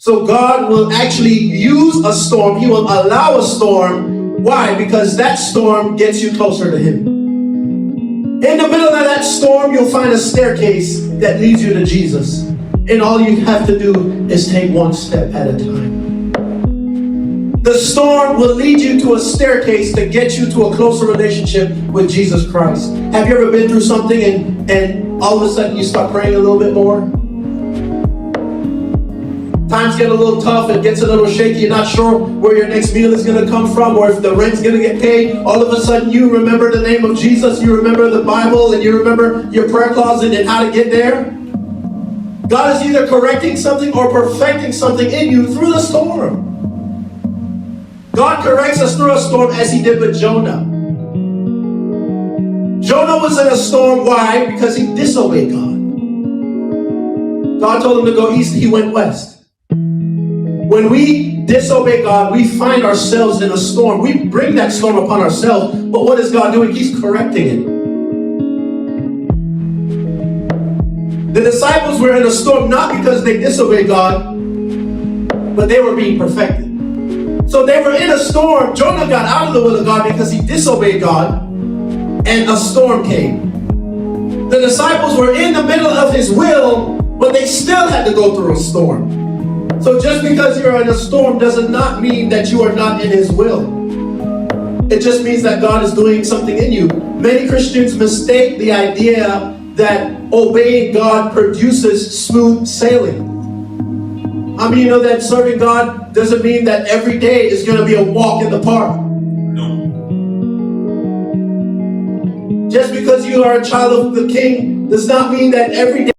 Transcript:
So God will actually use a storm. He will allow a storm. Why? Because that storm gets you closer to Him. In the middle of that storm, you'll find a staircase that leads you to Jesus. And all you have to do is take one step at a time. The storm will lead you to a staircase to get you to a closer relationship with Jesus Christ. Have you ever been through something and all of a sudden you start praying a little bit more? Times get a little tough, it gets a little shaky, you're not sure where your next meal is going to come from or if the rent's going to get paid. All of a sudden you remember the name of Jesus, you remember the Bible, and you remember your prayer closet and how to get there. God is either correcting something or perfecting something in you through the storm. God corrects us through a storm as He did with Jonah. Jonah was in a storm. Why? Because he disobeyed God. God told him to go east, he went west. When we disobey God, we find ourselves in a storm. We bring that storm upon ourselves. But what is God doing? He's correcting it. The disciples were in a storm not because they disobeyed God, but they were being perfected. So they were in a storm. Jonah got out of the will of God because he disobeyed God, and a storm came. The disciples were in the middle of His will, but they still had to go through a storm. So just because you're in a storm does not mean that you are not in His will. It just means that God is doing something in you. Many Christians mistake the idea that obeying God produces smooth sailing. I mean, you know that serving God doesn't mean that every day is going to be a walk in the park. No. Just because you are a child of the King does not mean that every day